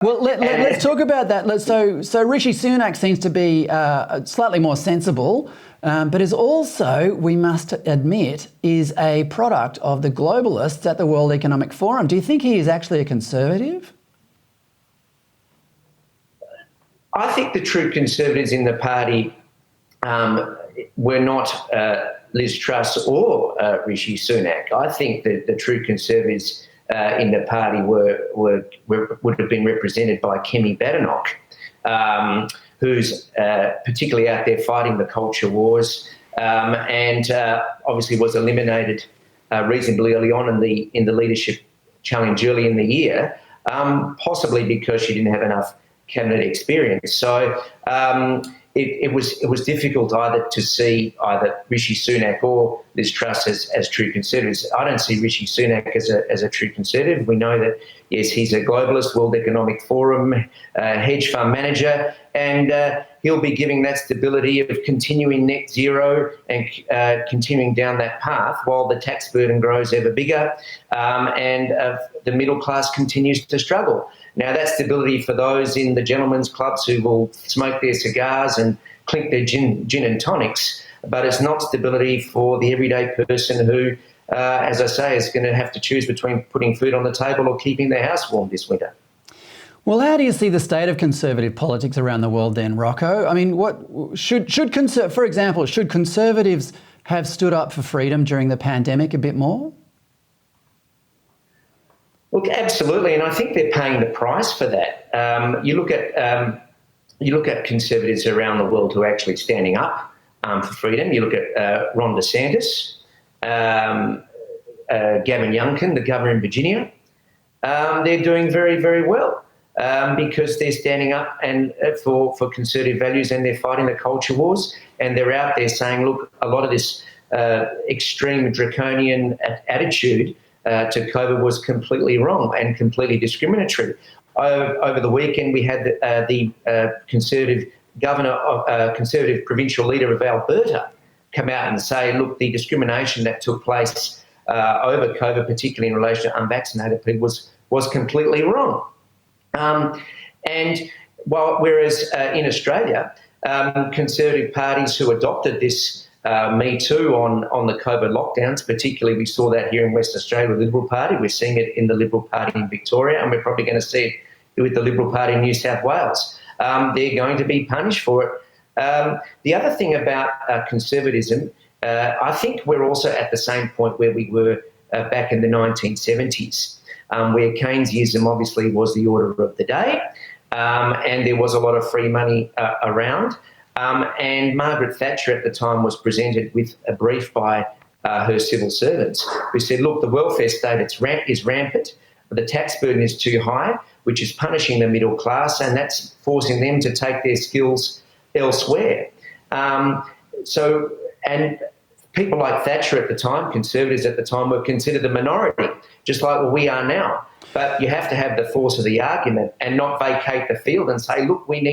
Well, let's talk about that. So Rishi Sunak seems to be slightly more sensible, but is also, we must admit, is a product of the globalists at the World Economic Forum. Do you think he is actually a conservative? I think the true conservatives in the party were not Liz Truss or Rishi Sunak. I think that the true conservatives in the party would have been represented by Kemi Badenoch, who's particularly out there fighting the culture wars, and obviously was eliminated reasonably early on in the leadership challenge early in the year, possibly because she didn't have enough cabinet experience. So it was difficult either to see either Rishi Sunak or Liz Truss as true conservatives. I don't see Rishi Sunak as a true conservative. We know that, yes, he's a globalist, World Economic Forum, hedge fund manager, and he'll be giving that stability of continuing net zero and continuing down that path while the tax burden grows ever bigger and the middle class continues to struggle. Now, that's stability for those in the gentlemen's clubs who will smoke their cigars and clink their gin and tonics, but it's not stability for the everyday person who, as I say, is going to have to choose between putting food on the table or keeping their house warm this winter. Well, how do you see the state of conservative politics around the world then, Rocco? I mean, for example, should conservatives have stood up for freedom during the pandemic a bit more? Look, absolutely, and I think they're paying the price for that. You look at conservatives around the world who are actually standing up for freedom. You look at Ron DeSantis, Gavin Youngkin, the governor in Virginia. They're doing very, very well because they're standing up and for conservative values, and they're fighting the culture wars, and they're out there saying, look, a lot of this extreme draconian attitude to COVID was completely wrong and completely discriminatory. Over the weekend, we had the Conservative governor, Conservative provincial leader of Alberta, come out and say, look, the discrimination that took place over COVID, particularly in relation to unvaccinated people, was completely wrong. And whereas in Australia, Conservative parties who adopted this Me Too on the COVID lockdowns, particularly we saw that here in Western Australia with the Liberal Party. We're seeing it in the Liberal Party in Victoria, and we're probably going to see it with the Liberal Party in New South Wales. They're going to be punished for it. The other thing about conservatism, I think we're also at the same point where we were back in the 1970s, where Keynesianism obviously was the order of the day, and there was a lot of free money around. And Margaret Thatcher at the time was presented with a brief by her civil servants who said, look, the welfare state is rampant, the tax burden is too high, which is punishing the middle class, and that's forcing them to take their skills elsewhere. And people like Thatcher at the time, conservatives at the time, were considered the minority, just like we are now. But you have to have the force of the argument and not vacate the field and say, look, we need